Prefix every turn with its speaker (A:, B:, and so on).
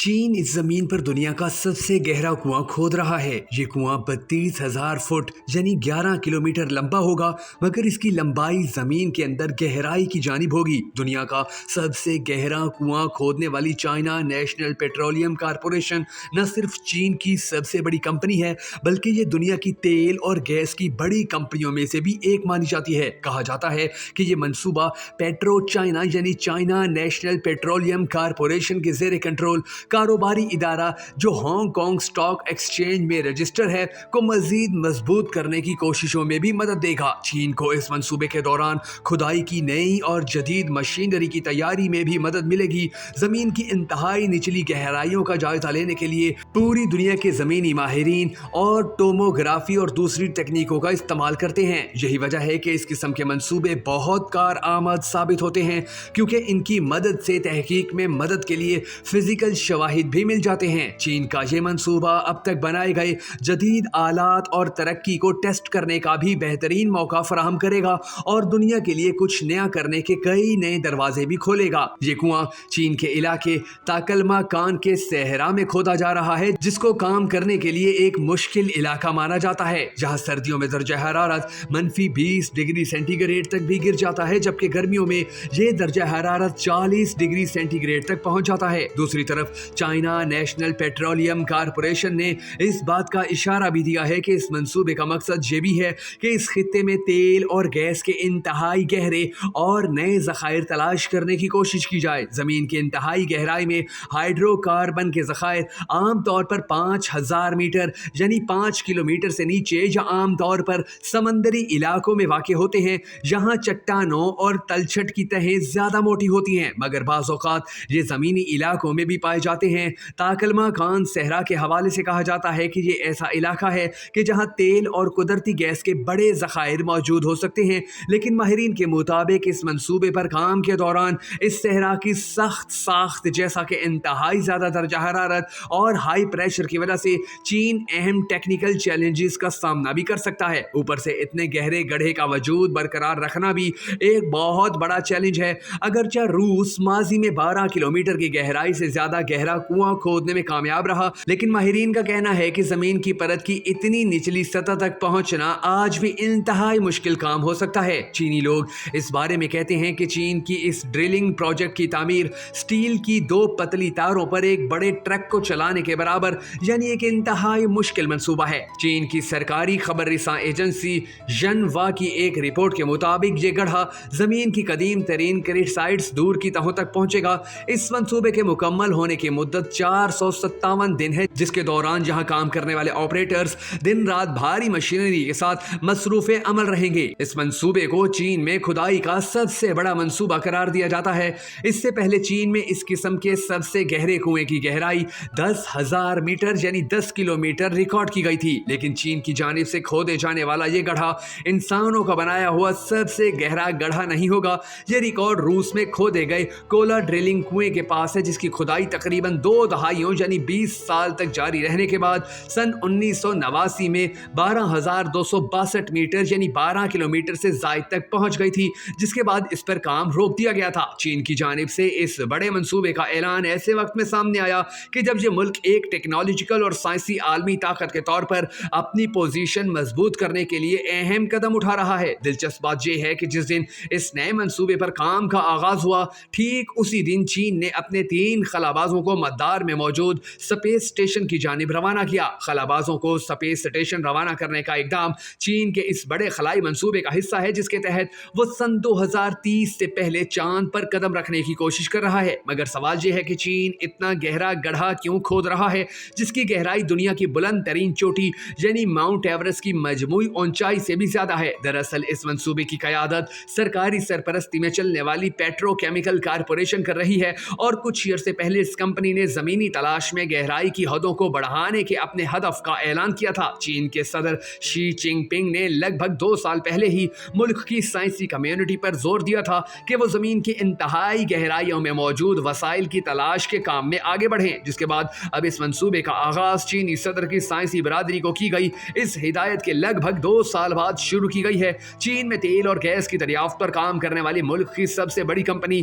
A: چین اس زمین پر دنیا کا سب سے گہرا کنواں کھود رہا ہے۔ یہ کنواں 32,000 فٹ یعنی 11 کلومیٹر لمبا ہوگا، مگر اس کی لمبائی زمین کے اندر گہرائی کی جانب ہوگی۔ دنیا کا سب سے گہرا کنواں کھودنے والی چائنا نیشنل پیٹرولیم کارپوریشن نہ صرف چین کی سب سے بڑی کمپنی ہے، بلکہ یہ دنیا کی تیل اور گیس کی بڑی کمپنیوں میں سے بھی ایک مانی جاتی ہے۔ کہا جاتا ہے کہ یہ منصوبہ پیٹرو چائنا یعنی چائنا نیشنل پیٹرولیم کارپوریشن کے زیر کنٹرول کاروباری ادارہ جو ہانگ کانگ سٹاک ایکسچینج میں رجسٹر ہے کو مزید مضبوط کرنے کی کوششوں میں بھی مدد دے گا۔ چین کو اس منصوبے کے دوران کھدائی کی نئی اور جدید مشینری کی تیاری میں بھی مدد ملے گی۔ زمین کی انتہائی نچلی گہرائیوں کا جائزہ لینے کے لیے پوری دنیا کے زمینی ماہرین اور ٹوموگرافی اور دوسری تکنیکوں کا استعمال کرتے ہیں۔ یہی وجہ ہے کہ اس قسم کے منصوبے بہت کارآمد ثابت ہوتے ہیں، کیونکہ ان کی مدد سے تحقیق میں مدد کے لیے فزیکل شواہد بھی مل جاتے ہیں۔ چین کا یہ منصوبہ اب تک بنائے گئے جدید آلات اور ترقی کو ٹیسٹ کرنے کا بھی بہترین موقع فراہم کرے گا اور دنیا کے لیے کچھ نیا کرنے کے کئی نئے دروازے بھی کھولے گا۔ یہ کنواں چین کے علاقے تاکلما کان کے صحرا میں کھودا جا رہا ہے، جس کو کام کرنے کے لیے ایک مشکل علاقہ مانا جاتا ہے، جہاں سردیوں میں درجہ حرارت -20 ڈگری سینٹی گریڈ تک بھی گر جاتا ہے، جبکہ گرمیوں میں یہ درجہ حرارت 40 ڈگری سینٹی گریڈ تک پہنچ جاتا ہے۔ دوسری طرف چائنا نیشنل پیٹرولیم کارپوریشن نے اس بات کا اشارہ بھی دیا ہے کہ اس منصوبے کا مقصد یہ بھی ہے کہ اس خطے میں تیل اور گیس کے انتہائی گہرے اور نئے ذخائر تلاش کرنے کی کوشش کی جائے۔ زمین کی انتہائی گہرائی میں ہائیڈرو کاربن کے ذخائر عام طور پر 5,000 میٹر یعنی 5 کلومیٹر سے نیچے یا عام طور پر سمندری علاقوں میں واقع ہوتے ہیں۔ یہاں چٹانوں اور تلچھٹ کی تہیں زیادہ موٹی ہوتی ہیں، مگر بعض اوقات یہ زمینی علاقوں میں بھی پائے جاتے ہیں۔ تاکلما کان صحرا کے حوالے سے کہا جاتا ہے کہ یہ ایسا علاقہ ہے کہ جہاں تیل اور قدرتی گیس کے بڑے ذخائر موجود ہو سکتے ہیں، لیکن ماہرین کے مطابق اس منصوبے پر کام کے دوران اس صحرا کی سخت ساخت، جیسا کہ انتہائی زیادہ درجہ حرارت اور ہائی پریشر کی وجہ سے چین اہم ٹیکنیکل چیلنجز کا سامنا بھی کر سکتا ہے۔ اوپر سے اتنے گہرے گڑھے کا وجود برقرار رکھنا بھی ایک بہت بڑا چیلنج ہے۔ اگرچہ روس ماضی میں 12 کلومیٹر کی گہرائی سے زیادہ گہرا کنواں کھودنے میں کامیاب رہا، لیکن ماہرین کا کہنا ہے کہ زمین کی پرت کی اتنی نچلی سطح تک پہنچنا آج بھی انتہائی مشکل کام ہو سکتا ہے۔ چینی لوگ اس بارے میں کہتے ہیں کہ چین کی اس ڈرلنگ پروجیکٹ کی تعمیر سٹیل کی 2 پتلی تاروں پر ایک بڑے ٹرک کو چلانے کے برابر یعنی ایک انتہائی مشکل منصوبہ ہے۔ چین کی سرکاری خبر رساں ایجنسی ژنہوا کی ایک رپورٹ کے مطابق یہ گڑھا زمین کی قدیم ترین کریٹسائٹس دور کی تہوں تک پہنچے گا۔ اس منصوبے کے مکمل ہونے کی مدت 457 دن ہے، جس کے دوران یہاں کام کرنے والے آپریٹرز دن رات بھاری مشینری کے ساتھ مصروف عمل رہیں گے۔ اس منصوبے کو چین میں کھدائی کا سب سے بڑا منصوبہ قرار دیا جاتا ہے۔ اس سے پہلے چین میں اس قسم کے سب سے گہرے کنویں کی گہرائی 10,000 میٹر یعنی 10 کلومیٹر ریکارڈ کی گئی تھی، لیکن چین کی جانب سے کھودے جانے والا یہ گڑھا انسانوں کا بنایا ہوا سب سے گہرا گڑھا نہیں ہوگا۔ یہ ریکارڈ روس میں کھودے گئے کولا ڈرلنگ کنویں کے پاس ہے، جس کی کھدائی تقریباً 2 دہائیوں یعنی 20 سال تک جاری رہنے کے بعد سن 1989 میں 12,262 میٹر یعنی 12 کلومیٹر سے زائد تک پہنچ گئی تھی، جس کے بعد اس پر کام روک دیا گیا تھا۔ چین کی جانب سے اس بڑے منصوبے کا اعلان ایسے وقت میں سامنے آیا کہ جب یہ ملک ایک ٹیکنالوجیکل اور سائنسی عالمی طاقت کے طور پر اپنی پوزیشن مضبوط کرنے کے لیے اہم قدم اٹھا رہا ہے۔ دلچسپ بات یہ ہے کہ جس دن اس نئے منصوبے پر کام کا آغاز ہوا، ٹھیک اسی دن چین نے اپنے 3 خلابازوں کو مدار میں موجود سپیس اسٹیشن کی جانب روانہ کیا۔ خلابازوں کو سپیس اسٹیشن روانہ کرنے کا اقدام چین کے اس بڑے خلائی منصوبے کا حصہ ہے، جس کے تحت وہ سن 2030 سے پہلے چاند پر قدم رکھنے کی کوشش کر رہا ہے۔ مگر سوال یہ ہے کہ چین اتنا گہرا گڑھا کیوں کھود رہا ہے، جس کی گہرائی دنیا کی بلند ترین چوٹی یعنی ماؤنٹ ایورسٹ کی مجموعی اونچائی سے بھی زیادہ ہے۔ دراصل اس منصوبے کی قیادت سرکاری سرپرستی میں چلنے والی پیٹرو کیمیکل کارپوریشن کر رہی ہے، اور کچھ عرصے پہلے اس کمپنی نے زمینی تلاش میں گہرائی کی حدوں کو بڑھانے کے اپنے ہدف کا اعلان کیا تھا۔ چین کے صدر شی جن پنگ نے لگ بھگ 2 سال پہلے ہی ملک کی سائنسی کمیونٹی پر زور دیا تھا کہ وہ زمین کی انتہائی گہرائیوں میں موجود وسائل کی تلاش کے کام میں آگے بڑھیں، جس کے بعد اب اس منصوبے کا آغاز چینی صدر کی سائنسی برادری کو کی گئی اس ہدایت کے لگ بھگ 2 سال بعد شروع کی گئی ہے۔ چین میں تیل اور گیس کی دریافت پر کام کرنے والی ملک کی سب سے بڑی کمپنی